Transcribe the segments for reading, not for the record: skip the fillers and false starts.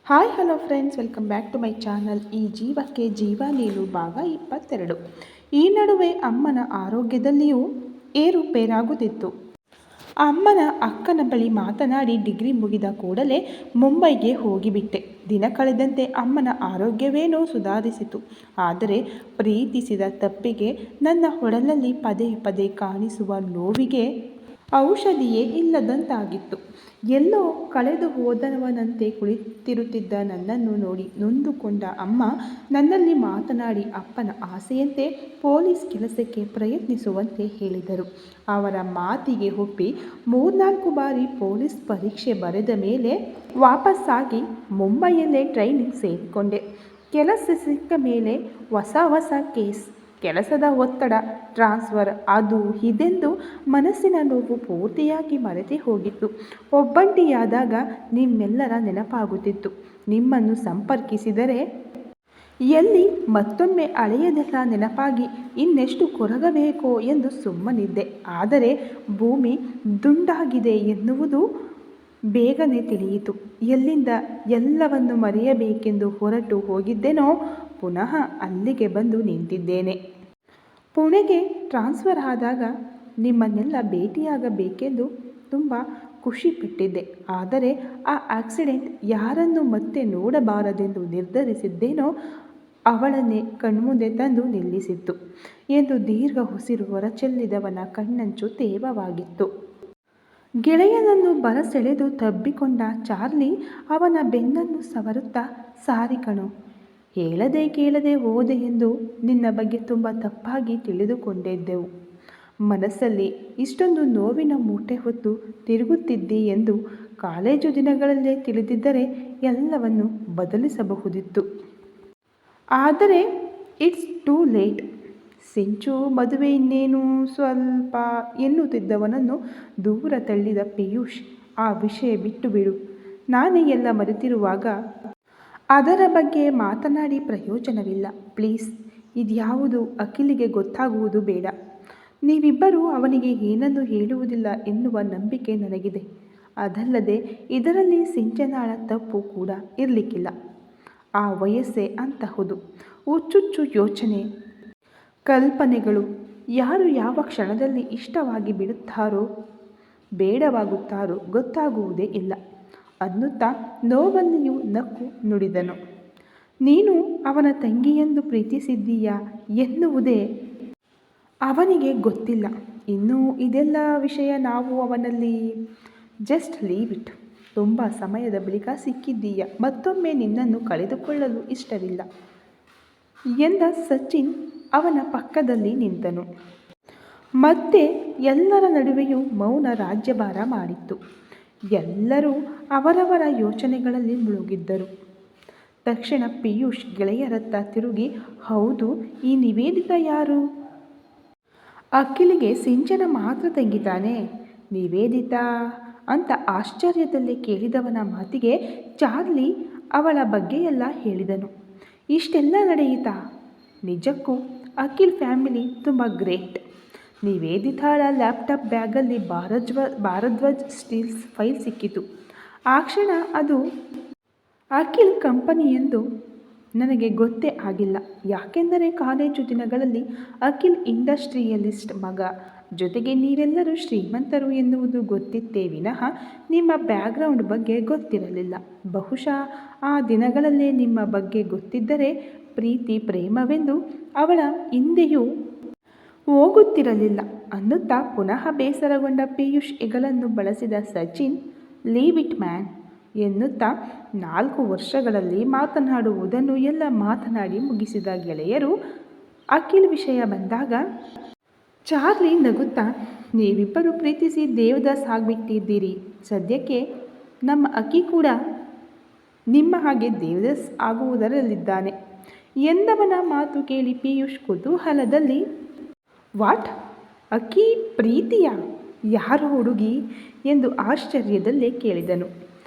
Hi hello friends, welcome back to my channel. ಈ ಜೀವಕ್ಕೆ ಜೀವ ನೀಡು ಭಾಗ 22. ಈ ನಡುವೆ ಅಮ್ಮನ ಆರೋಗ್ಯದಲ್ಲಿಯೂ ಏರುಪೇರಾಗುತ್ತಿತ್ತು. ಅಮ್ಮನ ಅಕ್ಕನ ಬಳಿ ಮಾತನಾಡಿ ಡಿಗ್ರಿ ಮುಗಿದ ಕೂಡಲೇ ಮುಂಬೈಗೆ ಹೋಗಿಬಿಟ್ಟೆ. ದಿನ ಕಳೆದಂತೆ ಅಮ್ಮನ ಆರೋಗ್ಯವೇನೋ ಸುಧಾರಿಸಿತು. ಆದರೆ ಪ್ರೀತಿಸಿದ ತಪ್ಪಿಗೆ, ನನ್ನ ಒಡಲಲ್ಲಿ ಪದೇ ಪದೇ ಕಾಣಿಸುವ ನೋವಿಗೆ ಔಷಧಿಯೇ ಇಲ್ಲದಂತಾಗಿತ್ತು. ಎಲ್ಲೋ ಕಳೆದು ಹೋದವನಂತೆ ಕುಳಿತಿರುತ್ತಿದ್ದ ನನ್ನನ್ನು ನೋಡಿ ನೊಂದುಕೊಂಡ ಅಮ್ಮ ನನ್ನಲ್ಲಿ ಮಾತನಾಡಿ ಅಪ್ಪನ ಆಸೆಯಂತೆ ಪೊಲೀಸ್ ಕೆಲಸಕ್ಕೆ ಪ್ರಯತ್ನಿಸುವಂತೆ ಹೇಳಿದರು. ಅವರ ಮಾತಿಗೆ ಒಪ್ಪಿ 3-4 ಬಾರಿ ಪೊಲೀಸ್ ಪರೀಕ್ಷೆ ಬರೆದ ಮೇಲೆ ವಾಪಸ್ಸಾಗಿ ಮುಂಬೈಯಲ್ಲೇ ಟ್ರೈನಿಂಗ್ ಸೇರಿಕೊಂಡೆ. ಕೆಲಸ ಸಿಕ್ಕ ಮೇಲೆ ಹೊಸ ಕೇಸ್, ಕೆಲಸದ ಒತ್ತಡ, ಟ್ರಾನ್ಸ್ಫರ್, ಅದು ಇದೆಂದು ಮನಸ್ಸಿನ ನೋವು ಪೂರ್ತಿಯಾಗಿ ಮರೆತೇ ಹೋಗಿತ್ತು. ಒಬ್ಬಂಟಿಯಾದಾಗ ನಿಮ್ಮೆಲ್ಲರ ನೆನಪಾಗುತ್ತಿತ್ತು. ನಿಮ್ಮನ್ನು ಸಂಪರ್ಕಿಸಿದರೆ ಎಲ್ಲಿ ಮತ್ತೊಮ್ಮೆ ಹಳೆಯದೆಲ್ಲ ನೆನಪಾಗಿ ಇನ್ನೆಷ್ಟು ಕೊರಗಬೇಕೋ ಎಂದು ಸುಮ್ಮನಿದ್ದೆ. ಆದರೆ ಭೂಮಿ ದುಂಡಾಗಿದೆ ಎನ್ನುವುದು ಬೇಗನೆ ತಿಳಿಯಿತು. ಎಲ್ಲಿಂದ ಎಲ್ಲವನ್ನು ಮರೆಯಬೇಕೆಂದು ಹೊರಟು ಹೋಗಿದ್ದೇನೋ ಪುನಃ ಅಲ್ಲಿಗೆ ಬಂದು ನಿಂತಿದ್ದೇನೆ. ಪುಣೆಗೆ ಟ್ರಾನ್ಸ್ಫರ್ ಆದಾಗ ನಿಮ್ಮನ್ನೆಲ್ಲ ಭೇಟಿಯಾಗಬೇಕೆಂದು ತುಂಬ ಖುಷಿಪಟ್ಟಿದ್ದೆ. ಆದರೆ ಆ ಆಕ್ಸಿಡೆಂಟ್ ಯಾರನ್ನು ಮತ್ತೆ ನೋಡಬಾರದೆಂದು ನಿರ್ಧರಿಸಿದ್ದೇನೋ ಅವಳನ್ನೇ ಕಣ್ಮುಂದೆ ತಂದು ನಿಲ್ಲಿಸಿತ್ತು ಎಂದು ದೀರ್ಘ ಉಸಿರು ಹೊರಚೆಲ್ಲಿದವನ ಕಣ್ಣಂಚು ತೇವವಾಗಿತ್ತು. ಗೆಳೆಯನನ್ನು ಬರಸೆಳೆದು ತಬ್ಬಿಕೊಂಡ ಚಾರ್ಲಿ ಅವನ ಬೆನ್ನನ್ನು ಸವರುತ್ತಾ, ಸಾರಿ ಕಣೋ, ಹೇಳದೆ ಕೇಳದೆ ಹೋದೆ ಎಂದು ನಿನ್ನ ಬಗ್ಗೆ ತುಂಬ ತಪ್ಪಾಗಿ ತಿಳಿದುಕೊಂಡಿದ್ದೆವು. ಮನಸ್ಸಲ್ಲಿ ಇಷ್ಟೊಂದು ನೋವಿನ ಮೂಟೆ ಹೊತ್ತು ತಿರುಗುತ್ತಿದ್ದಿ ಎಂದು ಕಾಲೇಜು ದಿನಗಳಲ್ಲೇ ತಿಳಿದಿದ್ದರೆ ಎಲ್ಲವನ್ನು ಬದಲಿಸಬಹುದಿತ್ತು. ಆದರೆ ಇಟ್ಸ್ ಟೂ ಲೇಟ್. ಸಿಂಚು ಮದುವೆ ಇನ್ನೇನು ಸ್ವಲ್ಪ ಎನ್ನುತ್ತಿದ್ದವನನ್ನು ದೂರ ತಳ್ಳಿದ ಪಿಯೂಷ್, ಆ ವಿಷಯ ಬಿಟ್ಟು ಬಿಡು. ನಾನೇ ಎಲ್ಲ ಮರೆತಿರುವಾಗ ಅದರ ಬಗ್ಗೆ ಮಾತನಾಡಿ ಪ್ರಯೋಜನವಿಲ್ಲ. ಪ್ಲೀಸ್, ಇದ್ಯಾವುದು ಅಖಿಲಿಗೆ ಗೊತ್ತಾಗುವುದು ಬೇಡ. ನೀವಿಬ್ಬರೂ ಅವನಿಗೆ ಏನನ್ನೂ ಹೇಳುವುದಿಲ್ಲ ಎನ್ನುವ ನಂಬಿಕೆ ನನಗಿದೆ. ಅದಲ್ಲದೆ ಇದರಲ್ಲಿ ಸಿಂಚನಾಳ ತಪ್ಪು ಕೂಡ ಇರಲಿಕ್ಕಿಲ್ಲ. ಆ ವಯಸ್ಸೇ ಅಂತಹುದು. ಹುಚ್ಚುಚ್ಚು ಯೋಚನೆ, ಕಲ್ಪನೆಗಳು. ಯಾರು ಯಾವ ಕ್ಷಣದಲ್ಲಿ ಇಷ್ಟವಾಗಿ ಬಿಡುತ್ತಾರೋ ಬೇಡವಾಗುತ್ತಾರೋ ಗೊತ್ತಾಗುವುದೇ ಇಲ್ಲ ಅನ್ನುತ್ತಾ ನೋವಲ್ಲಿಯೂ ನಕ್ಕು ನುಡಿದನು. ನೀನು ಅವನ ತಂಗಿಯೆಂದು ಪ್ರೀತಿಸಿದ್ದೀಯಾ ಎನ್ನುವುದೇ ಅವನಿಗೆ ಗೊತ್ತಿಲ್ಲ. ಇನ್ನೂ ಇದೆಲ್ಲ ವಿಷಯ ನಾವು ಅವನಲ್ಲಿ ಜಸ್ಟ್ ಲೀವ್ ಇಟ್. ತುಂಬ ಸಮಯದ ಬಳಿಕ ಸಿಕ್ಕಿದ್ದೀಯ. ಮತ್ತೊಮ್ಮೆ ನಿನ್ನನ್ನು ಕಳೆದುಕೊಳ್ಳಲು ಇಷ್ಟವಿಲ್ಲ ಎಂದ ಸಚಿನ್ ಅವನ ಪಕ್ಕದಲ್ಲಿ ನಿಂತನು. ಮತ್ತೆ ಎಲ್ಲರ ನಡುವೆಯೂ ಮೌನ ರಾಜ್ಯಭಾರ ಮಾಡಿತ್ತು. ಎಲ್ಲರೂ ಅವರವರ ಯೋಚನೆಗಳಲ್ಲಿ ಮುಳುಗಿದ್ದರು. ತಕ್ಷಣ ಪಿಯೂಷ್ ಗೆಳೆಯರತ್ತ ತಿರುಗಿ, ಹೌದು, ಈ ನಿವೇದಿತಾ ಯಾರು? ಅಖಿಲಿಗೆ ಸಿಂಚನ ಮಾತ್ರ ತಂಗಿತಾನೆ, ನಿವೇದಿತಾ ಅಂತ ಆಶ್ಚರ್ಯದಲ್ಲೇ ಕೇಳಿದವನ ಮಾತಿಗೆ ಚಾರ್ಲಿ ಅವಳ ಬಗ್ಗೆಯೆಲ್ಲ ಹೇಳಿದನು. ಇಷ್ಟೆಲ್ಲ ನಡೆಯಿತಾ? ನಿಜಕ್ಕೂ ಅಖಿಲ್ ಫ್ಯಾಮಿಲಿ ತುಂಬ ಗ್ರೇಟ್. ನಿವೇದಿತಾಳ ಲ್ಯಾಪ್ಟಾಪ್ ಬ್ಯಾಗಲ್ಲಿ ಭಾರದ್ವಾಜ್ ಸ್ಟೀಲ್ಸ್ ಫೈಲ್ ಸಿಕ್ಕಿತು. ಆ ಕ್ಷಣ ಅದು ಅಖಿಲ್ ಕಂಪನಿ ಎಂದು ನನಗೆ ಗೊತ್ತೇ ಆಗಿಲ್ಲ. ಯಾಕೆಂದರೆ ಕಾಲೇಜು ದಿನಗಳಲ್ಲಿ ಅಖಿಲ್ ಇಂಡಸ್ಟ್ರಿಯಲಿಸ್ಟ್ ಮಗ, ಜೊತೆಗೆ ನೀವೆಲ್ಲರೂ ಶ್ರೀಮಂತರು ಎನ್ನುವುದು ಗೊತ್ತಿತ್ತೇ ವಿನಃ ನಿಮ್ಮ ಬ್ಯಾಕ್ಗ್ರೌಂಡ್ ಬಗ್ಗೆ ಗೊತ್ತಿರಲಿಲ್ಲ. ಬಹುಶಃ ಆ ದಿನಗಳಲ್ಲೇ ನಿಮ್ಮ ಬಗ್ಗೆ ಗೊತ್ತಿದ್ದರೆ ಪ್ರೀತಿ ಪ್ರೇಮವೆಂದು ಅವಳ ಹಿಂದೆಯೂ ಹೋಗುತ್ತಿರಲಿಲ್ಲ ಅನ್ನುತ್ತಾ ಪುನಃ ಬೇಸರಗೊಂಡ ಪಿಯೂಷ್ ಹೆಗಲನ್ನು ಬಳಸಿದ ಸಚಿನ್, ಲೀವ್ ಇಟ್ ಮ್ಯಾನ್ ಎನ್ನುತ್ತಾ 4 ವರ್ಷಗಳಲ್ಲಿ ಮಾತನಾಡುವುದನ್ನು ಎಲ್ಲ ಮಾತನಾಡಿ ಮುಗಿಸಿದ ಗೆಳೆಯರು. ಅಖಿಲ್ ವಿಷಯ ಬಂದಾಗ ಚಾರ್ಲಿ ನಗುತ್ತಾ, ನೀವಿಬ್ಬರು ಪ್ರೀತಿಸಿ ದೇವದಾಸ್ ಆಗಿಬಿಟ್ಟಿದ್ದೀರಿ. ಸದ್ಯಕ್ಕೆ ನಮ್ಮ ಅಕ್ಕಿ ಕೂಡ ನಿಮ್ಮ ಹಾಗೆ ದೇವದಾಸ್ ಆಗುವುದರಲ್ಲಿದ್ದಾನೆ ಎಂದವನ ಮಾತು ಕೇಳಿ ಪಿಯೂಷ್ ಕುತೂಹಲದಲ್ಲಿ, ವಾಟ್, ಅಕ್ಕಿ ಪ್ರೀತಿಯಾ? ಯಾರು ಹುಡುಗಿ ಎಂದು ಆಶ್ಚರ್ಯದಲ್ಲೇ ಕೇಳಿದನು.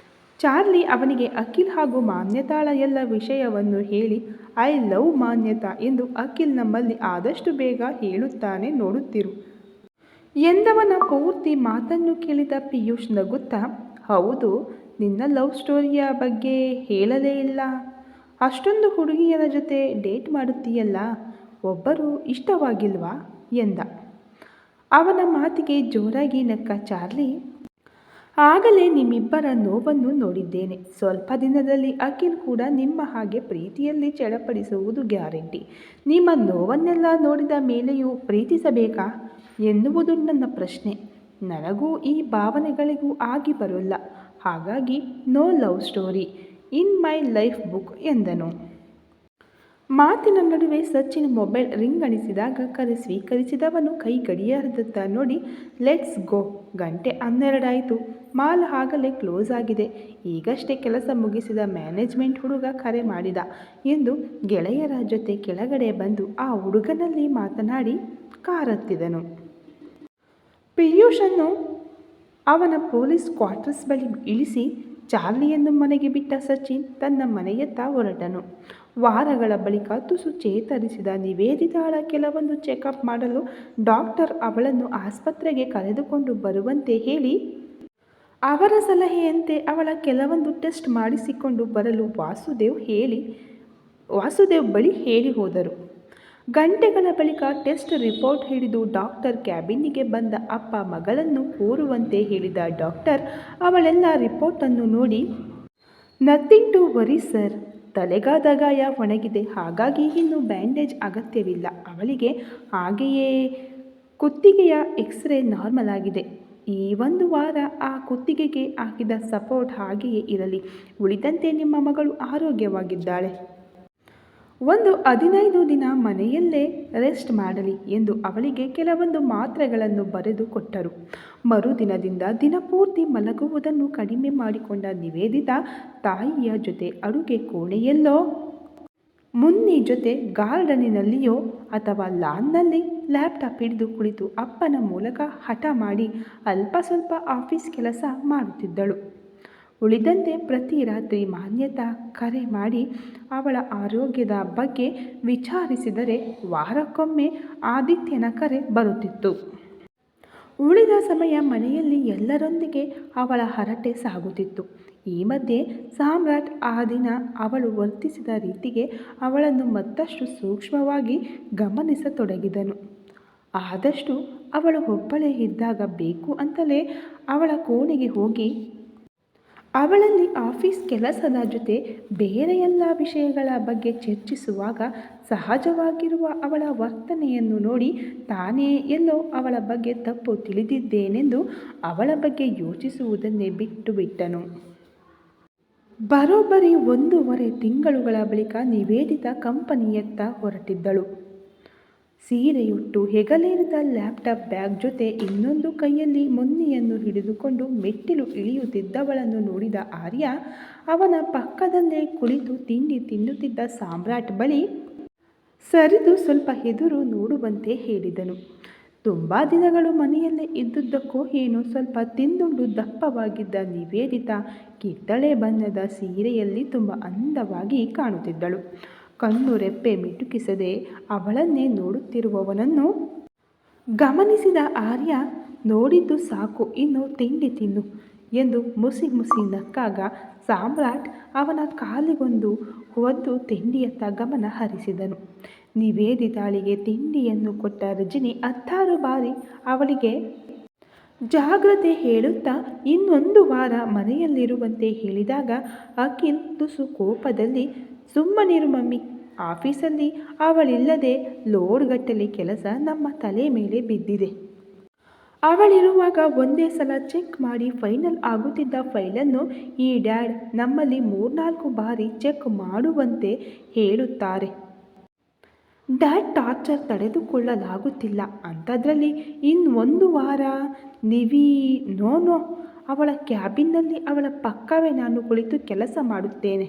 ಚಾರ್ಲಿ ಅವನಿಗೆ ಅಖಿಲ್ ಹಾಗೂ ಮಾನ್ಯತಾಳ ಎಲ್ಲ ವಿಷಯವನ್ನು ಹೇಳಿ, ಐ ಲವ್ ಮಾನ್ಯತಾ ಎಂದು ಅಖಿಲ್ ನಮ್ಮಲ್ಲಿ ಆದಷ್ಟು ಬೇಗ ಹೇಳುತ್ತಾನೆ, ನೋಡುತ್ತಿರು ಎಂದವನ ಪೂರ್ತಿ ಮಾತನ್ನು ಕೇಳಿದ ಪಿಯೂಷ್ ನಗುತ್ತಾ, ಹೌದು, ನಿನ್ನ ಲವ್ ಸ್ಟೋರಿಯ ಬಗ್ಗೆ ಹೇಳಲೇ ಇಲ್ಲ. ಅಷ್ಟೊಂದು ಹುಡುಗಿಯರ ಜೊತೆ ಡೇಟ್ ಮಾಡುತ್ತೀಯಲ್ಲ, ಒಬ್ಬರು ಇಷ್ಟವಾಗಿಲ್ವಾ ಎಂದ. ಅವನ ಮಾತಿಗೆ ಜೋರಾಗಿ ನಕ್ಕ ಚಾರ್ಲಿ. ಆಗಲೇ ನಿಮ್ಮಿಬ್ಬರ ನೋವನ್ನು ನೋಡಿದ್ದೇನೆ. ಸ್ವಲ್ಪ ದಿನದಲ್ಲಿ ಅಖಿಲ್ ಕೂಡ ನಿಮ್ಮ ಹಾಗೆ ಪ್ರೀತಿಯಲ್ಲಿ ಚಡಪಡಿಸುವುದು ಗ್ಯಾರಂಟಿ. ನಿಮ್ಮ ನೋವನ್ನೆಲ್ಲ ನೋಡಿದ ಮೇಲೆಯೂ ಪ್ರೀತಿಸಬೇಕಾ ಎನ್ನುವುದು ನನ್ನ ಪ್ರಶ್ನೆ. ನನಗೂ ಈ ಭಾವನೆಗಳಿಗೂ ಆಗಿ ಬರೋಲ್ಲ. ಹಾಗಾಗಿ no love story in my life book ಎಂದನು. ಮಾತಿನ ನಡುವೆ ಸಚಿನ್ ಮೊಬೈಲ್ ರಿಂಗಣಿಸಿದಾಗ ಕರೆ ಸ್ವೀಕರಿಸಿದವನು ಕೈ ಗಡಿಯಾರದತ್ತ ನೋಡಿ, ಲೆಟ್ಸ್ ಗೋ, ಗಂಟೆ 12 ಆಯಿತು, ಮಾಲ್ ಆಗಲೇ ಕ್ಲೋಸ್ ಆಗಿದೆ, ಈಗಷ್ಟೇ ಕೆಲಸ ಮುಗಿಸಿದ ಮ್ಯಾನೇಜ್ಮೆಂಟ್ ಹುಡುಗ ಕರೆ ಮಾಡಿದ ಎಂದು ಗೆಳೆಯರ ಜೊತೆ ಕೆಳಗಡೆ ಬಂದು ಆ ಹುಡುಗನಲ್ಲಿ ಮಾತನಾಡಿ ಕಾರತ್ತಿದನು. ಪಿಯೂಷನ್ನು ಅವನ ಪೊಲೀಸ್ ಕ್ವಾರ್ಟರ್ಸ್ ಬಳಿ ಇಳಿಸಿ ಚಾರ್ಲಿಯನ್ನು ಮನೆಗೆ ಬಿಟ್ಟ ಸಚಿನ್ ತನ್ನ ಮನೆಯತ್ತ ಹೊರಟನು. ವಾರಗಳ ಬಳಿಕ ತುಸು ಚೇತರಿಸಿದ ನಿವೇದಿತಾಳ ಕೆಲವೊಂದು ಚೆಕಪ್ ಮಾಡಲು ಡಾಕ್ಟರ್ ಅವಳನ್ನು ಆಸ್ಪತ್ರೆಗೆ ಕರೆದುಕೊಂಡು ಬರುವಂತೆ ಹೇಳಿ, ಅವರ ಸಲಹೆಯಂತೆ ಅವಳ ಕೆಲವೊಂದು ಟೆಸ್ಟ್ ಮಾಡಿಸಿಕೊಂಡು ಬರಲು ವಾಸುದೇವ್ ಬಳಿ ಹೇಳಿ ಹೋದರು. ಗಂಟೆಗಳ ಬಳಿಕ ಟೆಸ್ಟ್ ರಿಪೋರ್ಟ್ ಹಿಡಿದು ಡಾಕ್ಟರ್ ಕ್ಯಾಬಿನ್ನಿಗೆ ಬಂದ ಅಪ್ಪ ಮಗಳನ್ನು ಕೂರುವಂತೆ ಹೇಳಿದ ಡಾಕ್ಟರ್ ಅವಳೆಲ್ಲ ರಿಪೋರ್ಟನ್ನು ನೋಡಿ, ನಥಿಂಗ್ ಟು ವರಿ ಸರ್, ತಲೆಗಾದ ಗಾಯ ಒಣಗಿದೆ, ಹಾಗಾಗಿ ಇನ್ನು ಬ್ಯಾಂಡೇಜ್ ಅಗತ್ಯವಿಲ್ಲ. ಅವಳಿಗೆ ಹಾಗೆಯೇ ಕುತ್ತಿಗೆಯ ಎಕ್ಸ್ರೇ ನಾರ್ಮಲ್ ಆಗಿದೆ. ಈ 1 ವಾರ ಆ ಕುತ್ತಿಗೆಗೆ ಹಾಕಿದ ಸಪೋರ್ಟ್ ಹಾಗೆಯೇ ಇರಲಿ. ಉಳಿದಂತೆ ನಿಮ್ಮ ಮಗಳು ಆರೋಗ್ಯವಾಗಿದ್ದಾಳೆ. ಒಂದು 15 ದಿನ ಮನೆಯಲ್ಲೇ ರೆಸ್ಟ್ ಮಾಡಲಿ ಎಂದು ಅವಳಿಗೆ ಕೆಲವೊಂದು ಮಾತ್ರೆಗಳನ್ನು ಬರೆದು ಕೊಟ್ಟರು. ಮರುದಿನದಿಂದ ದಿನಪೂರ್ತಿ ಮಲಗುವುದನ್ನು ಕಡಿಮೆ ಮಾಡಿಕೊಂಡ ನಿವೇದಿತಾ ತಾಯಿಯ ಜೊತೆ ಅಡುಗೆ ಕೋಣೆಯಲ್ಲೋ, ಮುನ್ನಿ ಜೊತೆ ಗಾರ್ಡನಿನಲ್ಲಿಯೋ ಅಥವಾ ಲಾನ್ನಲ್ಲಿ ಲ್ಯಾಪ್ಟಾಪ್ ಹಿಡಿದು ಕುಳಿತು ಅಪ್ಪನ ಮೂಲಕ ಹಠ ಮಾಡಿ ಅಲ್ಪ ಸ್ವಲ್ಪ ಆಫೀಸ್ ಕೆಲಸ ಮಾಡುತ್ತಿದ್ದಳು. ಉಳಿದಂತೆ ಪ್ರತಿ ರಾತ್ರಿ ಮಾನ್ಯತಾ ಕರೆ ಮಾಡಿ ಅವಳ ಆರೋಗ್ಯದ ಬಗ್ಗೆ ವಿಚಾರಿಸಿದರೆ ವಾರಕ್ಕೊಮ್ಮೆ ಆದಿತ್ಯನ ಕರೆ ಬರುತ್ತಿತ್ತು. ಉಳಿದ ಸಮಯ ಮನೆಯಲ್ಲಿ ಎಲ್ಲರೊಂದಿಗೆ ಅವಳ ಹರಟೆ ಸಾಗುತ್ತಿತ್ತು. ಈ ಮಧ್ಯೆ ಸಾಮ್ರಾಟ್ ಆ ದಿನ ಅವಳು ವರ್ತಿಸಿದ ರೀತಿಗೆ ಅವಳನ್ನು ಮತ್ತಷ್ಟು ಸೂಕ್ಷ್ಮವಾಗಿ ಗಮನಿಸತೊಡಗಿದನು. ಆದಷ್ಟು ಅವಳು ಒಬ್ಬಳೇ ಇದ್ದಾಗ ಬೇಕು ಅಂತಲೇ ಅವಳ ಕೋಣೆಗೆ ಹೋಗಿ ಅವಳಲ್ಲಿ ಆಫೀಸ್ ಕೆಲಸದ ಜೊತೆ ಬೇರೆ ಎಲ್ಲ ವಿಷಯಗಳ ಬಗ್ಗೆ ಚರ್ಚಿಸುವಾಗ ಸಹಜವಾಗಿರುವ ಅವಳ ವರ್ತನೆಯನ್ನು ನೋಡಿ ತಾನೇ ಎಲ್ಲೋ ಅವಳ ಬಗ್ಗೆ ತಪ್ಪು ತಿಳಿದಿದ್ದೇನೆಂದು ಅವಳ ಬಗ್ಗೆ ಯೋಚಿಸುವುದನ್ನೇ ಬಿಟ್ಟು ಬಿಟ್ಟನು. ಬರೋಬ್ಬರಿ 1.5 ತಿಂಗಳುಗಳ ಬಳಿಕ ನಿವೇದಿತಾ ಕಂಪನಿಯತ್ತ ಹೊರಟಿದ್ದಳು. ಸೀರೆಯುಟ್ಟು ಹೆಗಲೇರಿದ ಲ್ಯಾಪ್ಟಾಪ್ ಬ್ಯಾಗ್ ಜೊತೆ ಇನ್ನೊಂದು ಕೈಯಲ್ಲಿ ಮುನ್ನಿಯನ್ನು ಹಿಡಿದುಕೊಂಡು ಮೆಟ್ಟಿಲು ಇಳಿಯುತ್ತಿದ್ದವಳನ್ನು ನೋಡಿದ ಆರ್ಯ ಅವನ ಪಕ್ಕದಲ್ಲೇ ಕುಳಿತು ತಿಂಡಿ ತಿನ್ನುತ್ತಿದ್ದ ಸಾಮ್ರಾಟ್ ಬಳಿ ಸರಿದು ಸ್ವಲ್ಪ ಎದುರು ನೋಡುವಂತೆ ಹೇಳಿದನು. ತುಂಬ ದಿನಗಳು ಮನೆಯಲ್ಲೇ ಇದ್ದುದಕ್ಕೋ ಏನೋ ಸ್ವಲ್ಪ ತಿಂದುಂಡು ದಪ್ಪವಾಗಿದ್ದ ನಿವೇದಿತಾ ಕಿತ್ತಳೆ ಬಣ್ಣದ ಸೀರೆಯಲ್ಲಿ ತುಂಬ ಅಂದವಾಗಿ ಕಾಣುತ್ತಿದ್ದಳು. ಕಣ್ಣು ರೆಪ್ಪೆ ಮಿಟುಕಿಸದೆ ಅವಳನ್ನೇ ನೋಡುತ್ತಿರುವವನನ್ನು ಗಮನಿಸಿದ ಆರ್ಯ, ನೋಡಿದ್ದು ಸಾಕು, ಇನ್ನು ತಿಂಡಿ ತಿನ್ನು ಎಂದು ಮುಸಿ ಮುಸಿ ನಕ್ಕಾಗ ಸಾಮ್ರಾಟ್ ಅವನ ಕಾಲಿಗೊಂದು ಒದ್ದು ತಿಂಡಿಯತ್ತ ಗಮನ ಹರಿಸಿದನು. ನಿವೇದಿತಾಳಿಗೆ ತಿಂಡಿಯನ್ನು ಕೊಟ್ಟ ರಜನಿ 10 ಬಾರಿ ಅವಳಿಗೆ ಜಾಗ್ರತೆ ಹೇಳುತ್ತಾ ಇನ್ನೊಂದು ವಾರ ಮನೆಯಲ್ಲಿರುವಂತೆ ಹೇಳಿದಾಗ ಅಖಿಲ್ ತುಸು ಕೋಪದಲ್ಲಿ, ಸುಮ್ಮನಿರು ಮಮ್ಮಿ, ಆಫೀಸಲ್ಲಿ ಅವಳಿಲ್ಲದೆ ಲೋಡ್ಗಟ್ಟಲೆ ಕೆಲಸ ನಮ್ಮ ತಲೆ ಮೇಲೆ ಬಿದ್ದಿದೆ. ಅವಳಿರುವಾಗ ಒಂದೇ ಸಲ ಚೆಕ್ ಮಾಡಿ ಫೈನಲ್ ಆಗುತ್ತಿದ್ದ ಫೈಲನ್ನು ಈ ಡ್ಯಾಡ್ ನಮ್ಮಲ್ಲಿ 3-4 ಬಾರಿ ಚೆಕ್ ಮಾಡುವಂತೆ ಹೇಳುತ್ತಾರೆ. ಡ್ಯಾಡ್ ಟಾರ್ಚರ್ ತಡೆದುಕೊಳ್ಳಲಾಗುತ್ತಿಲ್ಲ. ಅಂಥದ್ರಲ್ಲಿ ಇನ್ನೊಂದು ವಾರ ನೋ, ಅವಳ ಕ್ಯಾಬಿನ್ನಲ್ಲಿ ಅವಳ ಪಕ್ಕವೇ ನಾನು ಕುಳಿತು ಕೆಲಸ ಮಾಡುತ್ತೇನೆ.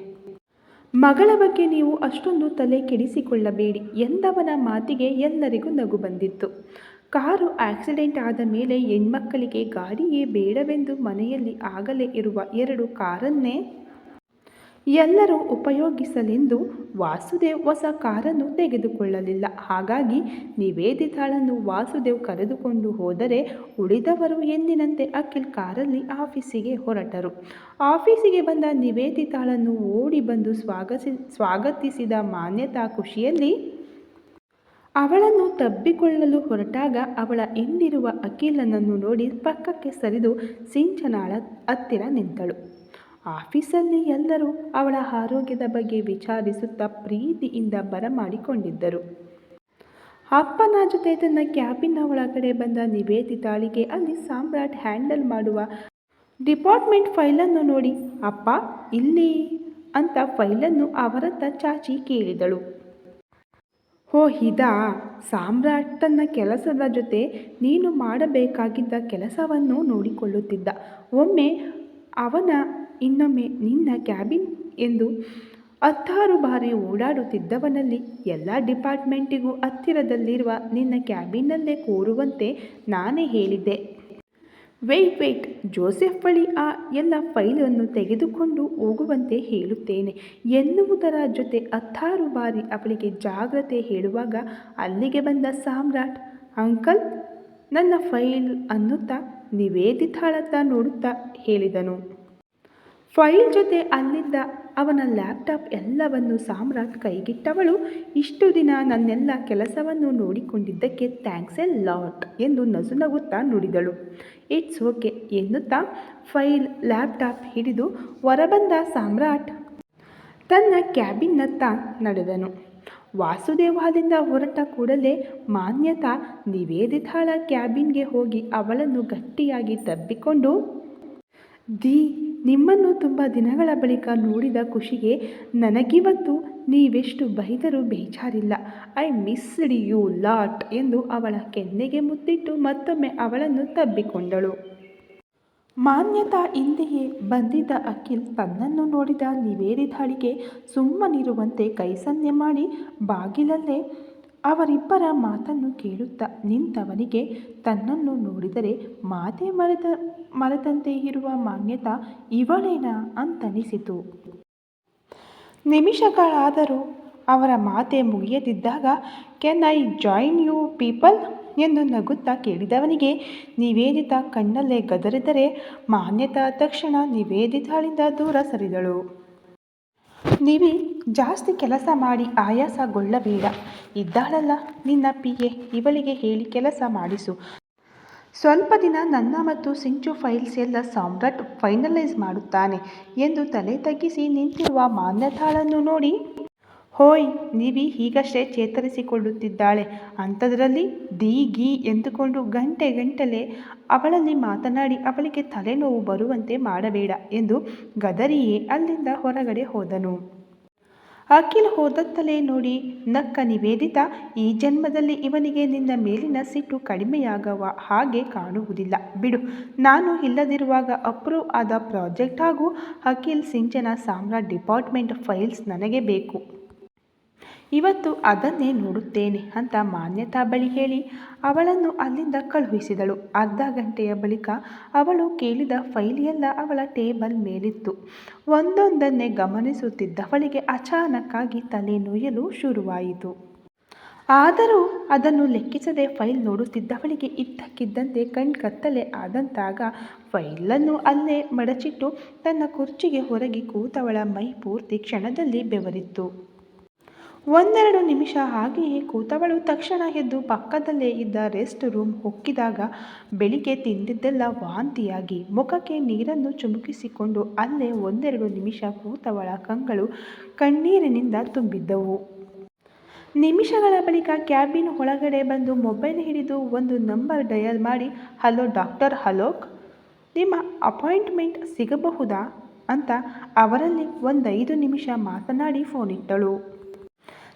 ಮಗಳ ಬಗ್ಗೆ ನೀವು ಅಷ್ಟೊಂದು ತಲೆ ಕೆಡಿಸಿಕೊಳ್ಳಬೇಡಿ ಎಂದವನ ಮಾತಿಗೆ ಎಲ್ಲರಿಗೂ ನಗು ಬಂದಿತ್ತು. ಕಾರು ಆಕ್ಸಿಡೆಂಟ್ ಆದ ಮೇಲೆ ಹೆಣ್ಮಕ್ಕಳಿಗೆ ಗಾಡಿಯೇ ಬೇಡವೆಂದು ಮನೆಯಲ್ಲಿ ಆಗಲೇ ಇರುವ 2 ಕಾರನ್ನೇ ಎಲ್ಲರೂ ಉಪಯೋಗಿಸಲೆಂದು ವಾಸುದೇವ್ ಹೊಸ ಕಾರನ್ನು ತೆಗೆದುಕೊಳ್ಳಲಿಲ್ಲ. ಹಾಗಾಗಿ ನಿವೇದಿತಾಳನ್ನು ವಾಸುದೇವ್ ಕರೆದುಕೊಂಡು ಹೋದರೆ ಉಳಿದವರು ಎಂದಿನಂತೆ ಅಖಿಲ್ ಕಾರಲ್ಲಿ ಆಫೀಸಿಗೆ ಹೊರಟರು. ಆಫೀಸಿಗೆ ಬಂದ ನಿವೇದಿತಾಳನ್ನು ಓಡಿ ಬಂದು ಸ್ವಾಗತಿಸಿದ ಮಾನ್ಯತಾ ಖುಷಿಯಲ್ಲಿ ಅವಳನ್ನು ತಬ್ಬಿಕೊಳ್ಳಲು ಹೊರಟಾಗ ಅವಳ ಹಿಂದಿರುವ ಅಖಿಲನನ್ನು ನೋಡಿ ಪಕ್ಕಕ್ಕೆ ಸರಿದು ಸಿಂಚನಾಳ ಹತ್ತಿರ ನಿಂತಳು. ಆಫೀಸಲ್ಲಿ ಎಲ್ಲರೂ ಅವಳ ಆರೋಗ್ಯದ ಬಗ್ಗೆ ವಿಚಾರಿಸುತ್ತಾ ಪ್ರೀತಿಯಿಂದ ಬರಮಾಡಿಕೊಂಡಿದ್ದರು. ಅಪ್ಪನ ಜೊತೆ ತನ್ನ ಕ್ಯಾಬಿನ್ನ ಒಳಗಡೆ ಬಂದ ನಿವೇದಿತಾಳಿಗೆ ಅಲ್ಲಿ ಸಾಮ್ರಾಟ್ ಹ್ಯಾಂಡಲ್ ಮಾಡುವ ಡಿಪಾರ್ಟ್ಮೆಂಟ್ ಫೈಲನ್ನು ನೋಡಿ ಅಪ್ಪ ಇಲ್ಲಿ ಅಂತ ಫೈಲನ್ನು ಅವರತ್ತ ಚಾಚಿ ಕೇಳಿದಳು. ಓ ಇದಾ? ಸಾಮ್ರಾಟ್ ತನ್ನ ಕೆಲಸದ ಜೊತೆ ನೀನು ಮಾಡಬೇಕಾಗಿದ್ದ ಕೆಲಸವನ್ನು ನೋಡಿಕೊಳ್ಳುತ್ತಿದ್ದ. ಒಮ್ಮೆ ಅವನ ಇನ್ನೊಮ್ಮೆ ನಿನ್ನ ಕ್ಯಾಬಿನ್ ಎಂದು 10 ಬಾರಿ ಓಡಾಡುತ್ತಿದ್ದವನಲ್ಲಿ ಎಲ್ಲ ಡಿಪಾರ್ಟ್ಮೆಂಟಿಗೂ ಹತ್ತಿರದಲ್ಲಿರುವ ನಿನ್ನ ಕ್ಯಾಬಿನ್ನಲ್ಲೇ ಕೂರುವಂತೆ ನಾನೇ ಹೇಳಿದ್ದೆ. ವೆಯ್ಟ್ ಜೋಸೆಫ್ ಬಳಿ ಆ ಎಲ್ಲ ಫೈಲನ್ನು ತೆಗೆದುಕೊಂಡು ಹೋಗುವಂತೆ ಹೇಳುತ್ತೇನೆ ಎನ್ನುವುದರ ಜೊತೆ 10 ಬಾರಿ ಅವಳಿಗೆ ಜಾಗ್ರತೆ ಹೇಳುವಾಗ ಅಲ್ಲಿಗೆ ಬಂದ ಸಾಮ್ರಾಟ್ ಅಂಕಲ್ ನನ್ನ ಫೈಲ್ ಅನ್ನುತ್ತಾ ನಿವೇದಿತಾಳತ್ತ ನೋಡುತ್ತಾ ಹೇಳಿದನು. ಫೈಲ್ ಜೊತೆ ಅಲ್ಲಿದ್ದ ಅವನ ಲ್ಯಾಪ್ಟಾಪ್ ಎಲ್ಲವನ್ನು ಸಾಮ್ರಾಟ್ ಕೈಗಿಟ್ಟವಳು ಇಷ್ಟು ದಿನ ನನ್ನೆಲ್ಲ ಕೆಲಸವನ್ನು ನೋಡಿಕೊಂಡಿದ್ದಕ್ಕೆ ಥ್ಯಾಂಕ್ಸ್ ಎ ಲಾಟ್ ಎಂದು ನಸುನಗುತ್ತಾ ನುಡಿದಳು. ಇಟ್ಸ್ ಓಕೆ ಎನ್ನುತ್ತಾ ಫೈಲ್ ಲ್ಯಾಪ್ಟಾಪ್ ಹಿಡಿದು ಹೊರಬಂದ ಸಾಮ್ರಾಟ್ ತನ್ನ ಕ್ಯಾಬಿನ್ನತ್ತ ನಡೆದನು. ವಾಸುದೇವ್ ಅಲ್ಲಿಂದ ಹೊರಟ ಕೂಡಲೇ ಮಾನ್ಯತಾ ನಿವೇದಿತಾಳ ಕ್ಯಾಬಿನ್ಗೆ ಹೋಗಿ ಅವಳನ್ನು ಗಟ್ಟಿಯಾಗಿ ತಬ್ಬಿಕೊಂಡು ನಿಮ್ಮನ್ನು ತುಂಬ ದಿನಗಳ ಬಳಿಕ ನೋಡಿದ ಖುಷಿಗೆ ನನಗಿವತ್ತು ನೀವೆಷ್ಟು ಬೈದರೂ ಬೇಜಾರಿಲ್ಲ. ಐ ಮಿಸ್ಡ್ ಯು ಲಾಟ್ ಎಂದು ಅವಳ ಕೆನ್ನೆಗೆ ಮುತ್ತಿಟ್ಟು ಮತ್ತೊಮ್ಮೆ ಅವಳನ್ನು ತಬ್ಬಿಕೊಂಡಳು. ಮಾನ್ಯತಾ ಹಿಂದೆಯೇ ಬಂದಿದ್ದ ಅಖಿಲ್ ತನ್ನನ್ನು ನೋಡಿದ ನಿವೇದಿತಾಳಿಗೆ ಸುಮ್ಮನಿರುವಂತೆ ಕೈಸನ್ನೆ ಮಾಡಿ ಬಾಗಿಲಲ್ಲೇ ಅವರಿಬ್ಬರ ಮಾತನ್ನು ಕೇಳುತ್ತಾ ನಿಂತವನಿಗೆ ತನ್ನನ್ನು ನೋಡಿದರೆ ಮಾತೇ ಮರೆತಂತೆ ಇರುವ ಮಾನ್ಯತಾ ಇವಳೇನಾ ಅಂತನಿಸಿತು. ನಿಮಿಷಗಳಾದರೂ ಅವರ ಮಾತೇ ಮುಗಿಯದಿದ್ದಾಗ can I join you people ಎಂದು ನಗುತ್ತಾ ಕೇಳಿದವನಿಗೆ ನಿವೇದಿತಾ ಕಣ್ಣಲ್ಲೇ ಗದರಿದರೆ ಮಾನ್ಯತಾ ತಕ್ಷಣ ನಿವೇದಿತಾಳಿಂದ ದೂರ ಸರಿದಳು. ನಿವಿ ಜಾಸ್ತಿ ಕೆಲಸ ಮಾಡಿ ಆಯಾಸಗೊಳ್ಳಬೇಡ. ಇದ್ದಾಳಲ್ಲ ನಿನ್ನ PA ಇವಳಿಗೆ ಹೇಳಿ ಕೆಲಸ ಮಾಡಿಸು. ಸ್ವಲ್ಪ ದಿನ ನನ್ನ ಮತ್ತು ಸಿಂಚು ಫೈಲ್ಸ್ ಎಲ್ಲ ಸಾಮ್ರಾಟ್ ಫೈನಲೈಸ್ ಮಾಡುತ್ತಾನೆ ಎಂದು ತಲೆ ತಗ್ಗಿಸಿ ನಿಂತಿರುವ ಮಾನ್ಯತಾಳನ್ನು ನೋಡಿ ಹೋಯ್ ನಿವಿ ಹೀಗಷ್ಟೇ ಚೇತರಿಸಿಕೊಳ್ಳುತ್ತಿದ್ದಾಳೆ ಅಂಥದ್ರಲ್ಲಿ ಗೀ ಎಂದುಕೊಂಡು ಗಂಟೆಗಟ್ಟಲೆ ಅವಳಲ್ಲಿ ಮಾತನಾಡಿ ಅವಳಿಗೆ ತಲೆನೋವು ಬರುವಂತೆ ಮಾಡಬೇಡ ಎಂದು ಗದರಿಯೇ ಅಲ್ಲಿಂದ ಹೊರಗಡೆ ಹೋದನು. ಅಖಿಲ್ ಹೋದತ್ತಲೇ ನೋಡಿ ನಕ್ಕ ನಿವೇದಿತಾ ಈ ಜನ್ಮದಲ್ಲಿ ಇವನಿಗೆ ನಿನ್ನ ಮೇಲಿನ ಸಿಟ್ಟು ಕಡಿಮೆಯಾಗುವ ಹಾಗೆ ಕಾಣುವುದಿಲ್ಲ ಬಿಡು. ನಾನು ಇಲ್ಲದಿರುವಾಗ ಅಪ್ರೂವ್ ಆದ ಪ್ರಾಜೆಕ್ಟ್ ಹಾಗೂ ಅಖಿಲ್ ಸಿಂಚನ ಸಾಮ್ರಾಟ್ ಡಿಪಾರ್ಟ್ಮೆಂಟ್ ಫೈಲ್ಸ್ ನನಗೆ ಬೇಕು. ಇವತ್ತು ಅದನ್ನೇ ನೋಡುತ್ತೇನೆ ಅಂತ ಮಾನ್ಯತಾ ಬಳಿ ಹೇಳಿ ಅವಳನ್ನು ಅಲ್ಲಿಂದ ಕಳುಹಿಸಿದಳು. ಅರ್ಧ ಗಂಟೆಯ ಬಳಿಕ ಅವಳು ಕೇಳಿದ ಫೈಲ್ ಎಲ್ಲ ಅವಳ ಟೇಬಲ್ ಮೇಲಿತ್ತು. ಒಂದೊಂದನ್ನೇ ಗಮನಿಸುತ್ತಿದ್ದವಳಿಗೆ ಅಚಾನಕ್ಕಾಗಿ ತಲೆ ನೋಯಲು ಶುರುವಾಯಿತು. ಆದರೂ ಅದನ್ನು ಲೆಕ್ಕಿಸದೆ ಫೈಲ್ ನೋಡುತ್ತಿದ್ದವಳಿಗೆ ಇದ್ದಕ್ಕಿದ್ದಂತೆ ಕತ್ತಲೆ ಆದಂತಾಗ ಫೈಲನ್ನು ಅಲ್ಲೇ ಮಡಚಿಟ್ಟು ತನ್ನ ಕುರ್ಚಿಗೆ ಹೊರಗೆ ಕೂತವಳ ಮೈ ಪೂರ್ತಿ ಕ್ಷಣದಲ್ಲಿ ಬೆವರಿತ್ತು. 1-2 ನಿಮಿಷ ಹಾಗೆಯೇ ಕೂತವಳು ತಕ್ಷಣ ಎದ್ದು ಪಕ್ಕದಲ್ಲೇ ಇದ್ದ ರೆಸ್ಟ್ ರೂಮ್ ಹೊಕ್ಕಿದಾಗ ಬೆಳಿಗ್ಗೆ ತಿಂದಿದ್ದೆಲ್ಲ ವಾಂತಿಯಾಗಿ ಮುಖಕ್ಕೆ ನೀರನ್ನು ಚುಮುಕಿಸಿಕೊಂಡು ಅಲ್ಲೇ 1-2 ನಿಮಿಷ ಕೂತವಳ ಕಂಗಳು ಕಣ್ಣೀರಿನಿಂದ ತುಂಬಿದ್ದವು. ನಿಮಿಷಗಳ ಬಳಿಕ ಕ್ಯಾಬಿನ್ ಒಳಗಡೆ ಬಂದು ಮೊಬೈಲ್ ಹಿಡಿದು ಒಂದು ನಂಬರ್ ಡಯಲ್ ಮಾಡಿ ಹಲೋ ಡಾಕ್ಟರ್ ಅಲೋಕ್, ನಿಮ್ಮ ಅಪಾಯಿಂಟ್ಮೆಂಟ್ ಸಿಗಬಹುದಾ ಅಂತ ಅವರಲ್ಲಿ 1-5 ನಿಮಿಷ ಮಾತನಾಡಿ ಫೋನಿಟ್ಟಳು.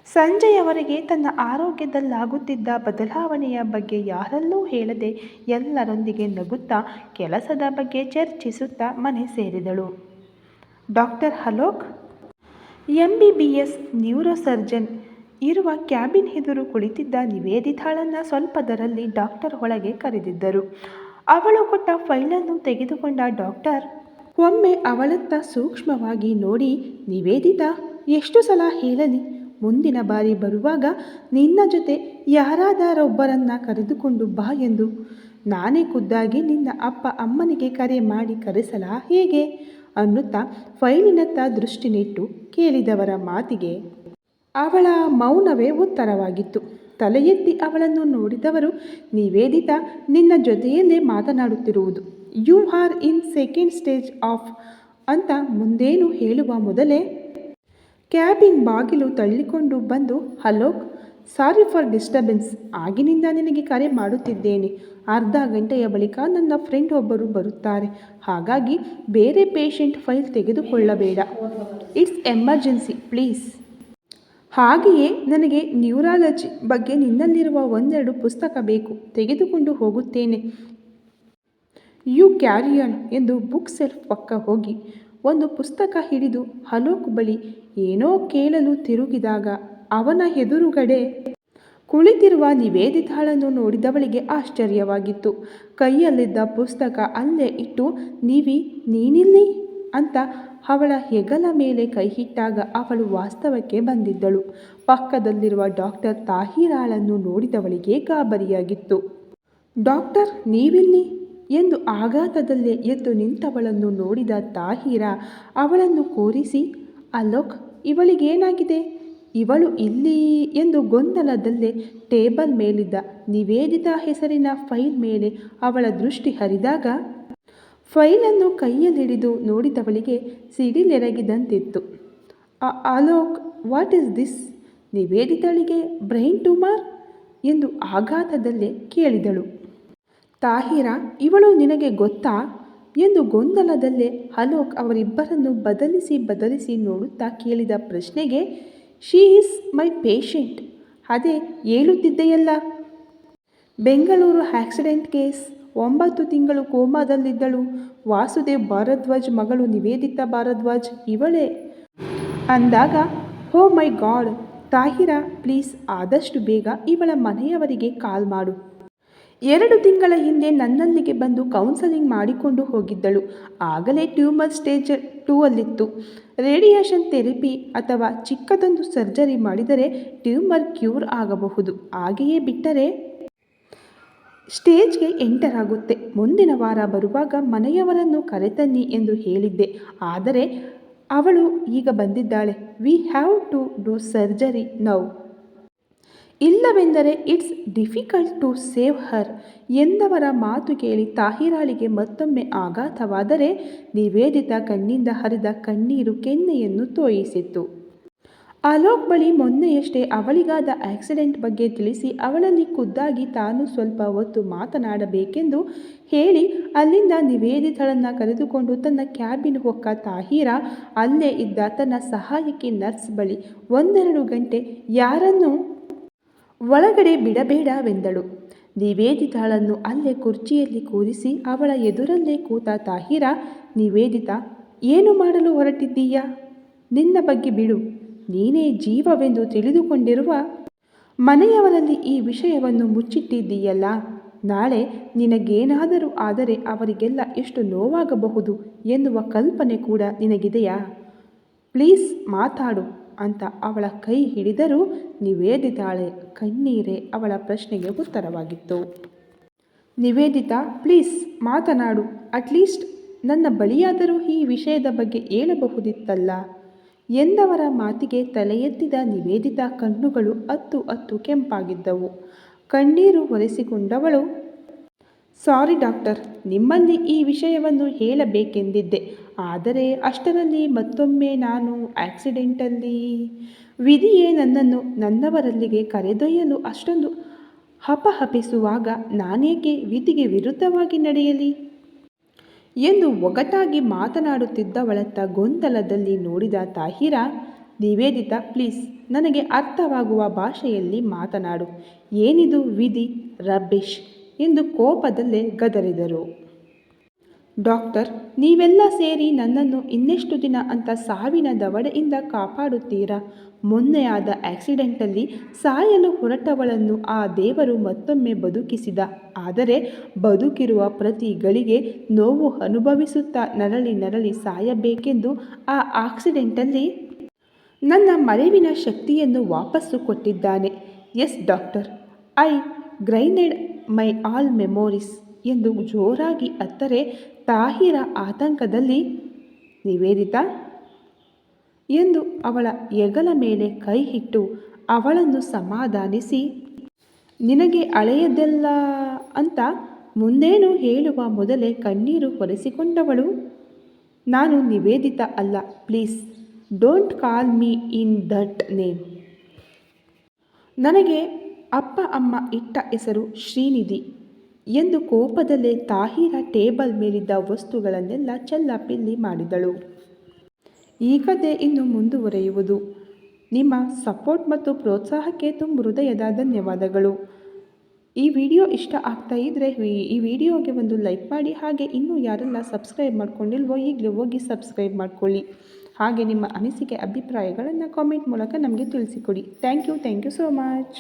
ಸಂಜೆಯವರೆಗೆ ತನ್ನ ಆರೋಗ್ಯದಲ್ಲಾಗುತ್ತಿದ್ದ ಬದಲಾವಣೆಯ ಬಗ್ಗೆ ಯಾರಲ್ಲೂ ಹೇಳದೆ ಎಲ್ಲರೊಂದಿಗೆ ನಗುತ್ತಾ ಕೆಲಸದ ಬಗ್ಗೆ ಚರ್ಚಿಸುತ್ತಾ ಮನೆ ಸೇರಿದಳು. ಡಾಕ್ಟರ್ ಅಲೋಕ್ MBBS ನ್ಯೂರೋಸರ್ಜನ್ ಇರುವ ಕ್ಯಾಬಿನ್ ಎದುರು ಕುಳಿತಿದ್ದ ನಿವೇದಿತಾಳನ್ನು ಸ್ವಲ್ಪದರಲ್ಲಿ ಡಾಕ್ಟರ್ ಒಳಗೆ ಕರೆದಿದ್ದರು. ಅವಳು ಕೊಟ್ಟ ಫೈಲನ್ನು ತೆಗೆದುಕೊಂಡ ಡಾಕ್ಟರ್ ಒಮ್ಮೆ ಅವಳತ್ತ ಸೂಕ್ಷ್ಮವಾಗಿ ನೋಡಿ, ನಿವೇದಿತಾ, ಎಷ್ಟು ಸಲ ಹೇಳಲಿ, ಮುಂದಿನ ಬಾರಿ ಬರುವಾಗ ನಿನ್ನ ಜೊತೆ ಯಾರಾದರೊಬ್ಬರನ್ನ ಕರೆದುಕೊಂಡು ಬಾ ಎಂದು. ನಾನೇ ಖುದ್ದಾಗಿ ನಿನ್ನ ಅಪ್ಪ ಅಮ್ಮನಿಗೆ ಕರೆ ಮಾಡಿ ಕರೆಸಲಾ ಹೇಗೆ ಅನ್ನುತ್ತಾ ಫೈಲಿನತ್ತ ದೃಷ್ಟಿ ನೆಟ್ಟು ಕೇಳಿದವರ ಮಾತಿಗೆ ಅವಳ ಮೌನವೇ ಉತ್ತರವಾಗಿತ್ತು. ತಲೆ ಎತ್ತಿ ಅವಳನ್ನು ನೋಡಿದವರು, ನಿವೇದಿತಾ ನಿನ್ನ ಜೊತೆಯಲ್ಲೇ ಮಾತನಾಡುತ್ತಿರುವುದು. You are in second stage of ಅಂತ ಮುಂದೇನು ಹೇಳುವ ಮೊದಲೇ ಕ್ಯಾಬಿನ್ ಬಾಗಿಲು ತಳ್ಳಿಕೊಂಡು ಬಂದು, ಹಲೋ, ಸಾರಿ ಫಾರ್ ಡಿಸ್ಟರ್ಬೆನ್ಸ್. ಆಗಿನಿಂದ ನಿನಗೆ ಕರೆ ಮಾಡುತ್ತಿದ್ದೇನೆ. ಅರ್ಧ ಗಂಟೆಯ ಬಳಿಕ ನನ್ನ ಫ್ರೆಂಡ್ ಒಬ್ಬರು ಬರುತ್ತಾರೆ. ಹಾಗಾಗಿ ಬೇರೆ ಪೇಷಂಟ್ ಫೈಲ್ ತೆಗೆದುಕೊಳ್ಳಬೇಡ. It's emergency, please. ಹಾಗೆಯೇ ನನಗೆ ನ್ಯೂರಾಲಜಿ ಬಗ್ಗೆ ನಿನ್ನಲ್ಲಿರುವ ಒಂದೆರಡು ಪುಸ್ತಕ ಬೇಕು, ತೆಗೆದುಕೊಂಡು ಹೋಗುತ್ತೇನೆ. ಯು ಕ್ಯಾರಿಯನ್ ಎಂದು ಬುಕ್ ಸೆಲ್ಫ್ ಪಕ್ಕ ಹೋಗಿ ಒಂದು ಪುಸ್ತಕ ಹಿಡಿದು ಅಲೋಕ್ ಬಳಿ ಏನೋ ಕೇಳಲು ತಿರುಗಿದಾಗ ಅವನ ಎದುರುಗಡೆ ಕುಳಿತಿರುವ ನಿವೇದಿತಾಳನ್ನು ನೋಡಿದವಳಿಗೆ ಆಶ್ಚರ್ಯವಾಗಿತ್ತು. ಕೈಯಲ್ಲಿದ್ದ ಪುಸ್ತಕ ಅಲ್ಲೇ ಇಟ್ಟು, ನೀನಿಲ್ಲಿ ಅಂತ ಅವಳ ಹೆಗಲ ಮೇಲೆ ಕೈ ಇಟ್ಟಾಗ ಅವಳು ವಾಸ್ತವಕ್ಕೆ ಬಂದಿದ್ದಳು. ಪಕ್ಕದಲ್ಲಿರುವ ಡಾಕ್ಟರ್ ತಾಹಿರಾಳನ್ನು ನೋಡಿದವಳಿಗೆ ಗಾಬರಿಯಾಗಿತ್ತು. ಡಾಕ್ಟರ್, ನೀವಿಲ್ಲಿ ಎಂದು ಆಘಾತದಲ್ಲೇ ಎದ್ದು ನಿಂತವಳನ್ನು ನೋಡಿದ ತಾಹಿರಾ ಅವಳನ್ನು ಕೂರಿಸಿ, ಅಲೋಕ್, ಇವಳಿಗೇನಾಗಿದೆ, ಇವಳು ಇಲ್ಲಿ ಎಂದು ಗೊಂದಲದಲ್ಲೇ ಟೇಬಲ್ ಮೇಲಿದ್ದ ನಿವೇದಿತಾ ಹೆಸರಿನ ಫೈಲ್ ಮೇಲೆ ಅವಳ ದೃಷ್ಟಿ ಹರಿದಾಗ ಫೈಲನ್ನು ಕೈಯಲ್ಲಿಡಿದು ನೋಡಿದವಳಿಗೆ ಸಿಡಿಲೆರಗಿದಂತಿತ್ತು. Alok, what is this? ನಿವೇದಿತಳಿಗೆ ಬ್ರೈನ್ ಟ್ಯೂಮರ್ ಎಂದು ಆಘಾತದಲ್ಲೇ ಕೇಳಿದಳು. ತಾಹಿರಾ, ಇವಳು ನಿನಗೆ ಗೊತ್ತಾ ಎಂದು ಗೊಂದಲದಲ್ಲೇ ಅಲೋಕ್ ಅವರಿಬ್ಬರನ್ನು ಬದಲಿಸಿ ನೋಡುತ್ತಾ ಕೇಳಿದ ಪ್ರಶ್ನೆಗೆ, ಶಿ ಈಸ್ ಮೈ ಪೇಷಂಟ್. ಅದೇ ಹೇಳುತ್ತಿದ್ದೆಯಲ್ಲ, ಬೆಂಗಳೂರು ಆಕ್ಸಿಡೆಂಟ್ ಕೇಸ್, 9 ತಿಂಗಳು ಕೋಮಾದಲ್ಲಿದ್ದಳು. ವಾಸುದೇವ್ ಭಾರದ್ವಾಜ್ ಮಗಳು ನಿವೇದಿತಾ ಭಾರದ್ವಾಜ್ ಇವಳೇ ಅಂದಾಗ, ಓ ಮೈ ಗಾಡ್. ತಾಹಿರಾ, ಪ್ಲೀಸ್ ಆದಷ್ಟು ಬೇಗ ಇವಳ ಮನೆಯವರಿಗೆ ಕಾಲ್ ಮಾಡು. 2 ತಿಂಗಳ ಹಿಂದೆ ನನ್ನಲ್ಲಿಗೆ ಬಂದು ಕೌನ್ಸಲಿಂಗ್ ಮಾಡಿಕೊಂಡು ಹೋಗಿದ್ದಳು. ಆಗಲೇ ಟ್ಯೂಮರ್ ಸ್ಟೇಜ್ 2 ಅಲ್ಲಿತ್ತು. ರೇಡಿಯೇಷನ್ ಥೆರಪಿ ಅಥವಾ ಚಿಕ್ಕದೊಂದು ಸರ್ಜರಿ ಮಾಡಿದರೆ ಟ್ಯೂಮರ್ ಕ್ಯೂರ್ ಆಗಬಹುದು. ಹಾಗೆಯೇ ಬಿಟ್ಟರೆ ಸ್ಟೇಜ್ಗೆ ಎಂಟರ್ ಆಗುತ್ತೆ. ಮುಂದಿನ ವಾರ ಬರುವಾಗ ಮನೆಯವರನ್ನು ಕರೆತನ್ನಿ ಎಂದು ಹೇಳಿದ್ದೆ, ಆದರೆ ಅವಳು ಈಗ ಬಂದಿದ್ದಾಳೆ. We have to do surgery now. ಇಲ್ಲವೆಂದರೆ it's difficult to save her ಎಂದವರ ಮಾತು ಕೇಳಿ ತಾಹಿರಾಳಿಗೆ ಮತ್ತೊಮ್ಮೆ ಆಘಾತವಾದರೆ ನಿವೇದಿತಾ ಕಣ್ಣಿಂದ ಹರಿದ ಕಣ್ಣೀರು ಕೆನ್ನೆಯನ್ನು ತೋಯಿಸಿತ್ತು. ಅಲೋಕ್ ಬಳಿ ಮೊನ್ನೆಯಷ್ಟೇ ಅವಳಿಗಾದ ಆಕ್ಸಿಡೆಂಟ್ ಬಗ್ಗೆ ತಿಳಿಸಿ ಅವಳಲ್ಲಿ ಖುದ್ದಾಗಿ ತಾನು ಸ್ವಲ್ಪ ಹೊತ್ತು ಮಾತನಾಡಬೇಕೆಂದು ಹೇಳಿ ಅಲ್ಲಿಂದ ನಿವೇದಿತಳನ್ನು ಕರೆದುಕೊಂಡು ತನ್ನ ಕ್ಯಾಬಿನ್ ಹೊಕ್ಕ ತಾಹಿರಾ ಅಲ್ಲೇ ಇದ್ದ ತನ್ನ ಸಹಾಯಕಿ ನರ್ಸ್ ಬಳಿ 1-2 ಗಂಟೆ ಯಾರನ್ನೂ ಒಳಗಡೆ ಬಿಡಬೇಡವೆಂದಳು. ನಿವೇದಿತಾಳನ್ನು ಅಲ್ಲೇ ಕುರ್ಚಿಯಲ್ಲಿ ಕೂರಿಸಿ ಅವಳ ಎದುರಲ್ಲೇ ಕೂತ ತಾಹಿರಾ, ನಿವೇದಿತಾ, ಏನು ಮಾಡಲು ಹೊರಟಿದ್ದೀಯಾ? ನಿನ್ನ ಬಗ್ಗೆ ಬಿಡು. ನೀನೇ ಜೀವವೆಂದು ತಿಳಿದುಕೊಂಡಿರುವ ಮನೆಯವರಲ್ಲಿ ಈ ವಿಷಯವನ್ನು ಮುಚ್ಚಿಟ್ಟಿದ್ದೀಯಲ್ಲ. ನಾಳೆ ನಿನಗೇನಾದರೂ ಆದರೆ ಅವರಿಗೆಲ್ಲ ಎಷ್ಟು ನೋವಾಗಬಹುದು ಎನ್ನುವ ಕಲ್ಪನೆ ಕೂಡ ನಿನಗಿದೆಯಾ? ಪ್ಲೀಸ್ ಮಾತಾಡು ಅಂತ ಅವಳ ಕೈ ಹಿಡಿದರೂ ನಿವೇದಿತಾಳೆ ಕಣ್ಣೀರೇ ಅವಳ ಪ್ರಶ್ನೆಗೆ ಉತ್ತರವಾಗಿತ್ತು. ನಿವೇದಿತಾ, ಪ್ಲೀಸ್ ಮಾತನಾಡು. ಅಟ್ಲೀಸ್ಟ್ ನನ್ನ ಬಳಿಯಾದರೂ ಈ ವಿಷಯದ ಬಗ್ಗೆ ಹೇಳಬಹುದಿತ್ತಲ್ಲ ಎಂದವರ ಮಾತಿಗೆ ತಲೆ ಎತ್ತಿದ ನಿವೇದಿತಾ ಕಣ್ಣುಗಳು ಅತ್ತು ಕೆಂಪಾಗಿದ್ದವು. ಕಣ್ಣೀರು ಒರೆಸಿಕೊಂಡವಳು, ಸಾರಿ ಡಾಕ್ಟರ್, ನಿಮ್ಮಲ್ಲಿ ಈ ವಿಷಯವನ್ನು ಹೇಳಬೇಕೆಂದಿದ್ದೆ. ಆದರೆ ಅಷ್ಟರಲ್ಲಿ ಮತ್ತೊಮ್ಮೆ ನಾನು ಆಕ್ಸಿಡೆಂಟಲ್ಲಿ ವಿಧಿಯೇ ನನ್ನನ್ನು ನನ್ನವರಲ್ಲಿಗೆ ಕರೆದೊಯ್ಯಲು ಅಷ್ಟೊಂದು ಹಪಹಪಿಸುವಾಗ ನಾನೇಕೆ ವಿಧಿಗೆ ವಿರುದ್ಧವಾಗಿ ನಡೆಯಲಿ ಎಂದು ಒಗಟಾಗಿ ಮಾತನಾಡುತ್ತಿದ್ದವಳತ್ತ ಗೊಂದಲದಲ್ಲಿ ನೋಡಿದ ತಾಹಿರಾ, ನಿವೇದಿತಾ, ಪ್ಲೀಸ್ ನನಗೆ ಅರ್ಥವಾಗುವ ಭಾಷೆಯಲ್ಲಿ ಮಾತನಾಡು. ಏನಿದು ವಿಧಿ ರಬ್ಬಿಶ್ ಎಂದು ಕೋಪದಲ್ಲೇ ಗದರಿದರು. ಡಾಕ್ಟರ್, ನೀವೆಲ್ಲ ಸೇರಿ ನನ್ನನ್ನು ಇನ್ನೆಷ್ಟು ದಿನ ಅಂತ ಸಾವಿನ ದವಡೆಯಿಂದ ಕಾಪಾಡುತ್ತೀರಾ? ಮೊನ್ನೆ ಆದ ಆಕ್ಸಿಡೆಂಟಲ್ಲಿ ಸಾಯಲು ಹೊರಟವಳನ್ನು ಆ ದೇವರು ಮತ್ತೊಮ್ಮೆ ಬದುಕಿಸಿದ. ಆದರೆ ಬದುಕಿರುವ ಪ್ರತಿ ಗಳಿಗೆ ನೋವು ಅನುಭವಿಸುತ್ತಾ ನರಳಿ ನರಳಿ ಸಾಯಬೇಕೆಂದು ಆ ಆಕ್ಸಿಡೆಂಟಲ್ಲಿ ನನ್ನ ಮರೆವಿನ ಶಕ್ತಿಯನ್ನು ವಾಪಸ್ಸು ಕೊಟ್ಟಿದ್ದಾನೆ. Yes doctor, I regained my all memories ಎಂದು ಜೋರಾಗಿ ಅತ್ತರೆ ತಾಹಿರ ಆತಂಕದಲ್ಲಿ, ನಿವೇದಿತಾ ಎಂದು ಅವಳ ಹೆಗಲ ಮೇಲೆ ಕೈ ಇಟ್ಟು ಅವಳನ್ನು ಸಮಾಧಾನಿಸಿ, ನಿನಗೆ ಅಳೆಯದೆಲ್ಲ ಅಂತ ಮುಂದೇನು ಹೇಳುವ ಮೊದಲೇ ಕಣ್ಣೀರು ಒರೆಸಿಕೊಂಡವಳು, ನಾನು ನಿವೇದಿತಾ ಅಲ್ಲ, please don't call me in that name. ನನಗೆ ಅಪ್ಪ ಅಮ್ಮ ಇಟ್ಟ ಹೆಸರು ಶ್ರೀನಿಧಿ ಎಂದು ಕೋಪದಲ್ಲೇ ತಾಹಿರ ಟೇಬಲ್ ಮೇಲಿದ್ದ ವಸ್ತುಗಳನ್ನೆಲ್ಲ ಚೆಲ್ಲಾಪಿಲ್ಲಿ ಮಾಡಿದಳು. ಈ ಕಥೆ ಇನ್ನು ಮುಂದುವರೆಯುವುದು. ನಿಮ್ಮ ಸಪೋರ್ಟ್ ಮತ್ತು ಪ್ರೋತ್ಸಾಹಕ್ಕೆ ತುಂಬ ಹೃದಯದ ಧನ್ಯವಾದಗಳು. ಈ ವಿಡಿಯೋ ಇಷ್ಟ ಆಗ್ತಾ ಇದ್ದರೆ ಈ ವಿಡಿಯೋಗೆ ಒಂದು ಲೈಕ್ ಮಾಡಿ. ಹಾಗೆ ಇನ್ನೂ ಯಾರೆಲ್ಲ ಸಬ್ಸ್ಕ್ರೈಬ್ ಮಾಡ್ಕೊಂಡಿಲ್ವೋ ಈಗಲೇ ಹೋಗಿ ಸಬ್ಸ್ಕ್ರೈಬ್ ಮಾಡ್ಕೊಳ್ಳಿ. ಹಾಗೆ ನಿಮ್ಮ ಅನಿಸಿಕೆ ಅಭಿಪ್ರಾಯಗಳನ್ನು ಕಾಮೆಂಟ್ ಮೂಲಕ ನಮಗೆ ತಿಳಿಸಿಕೊಡಿ. Thank you so much.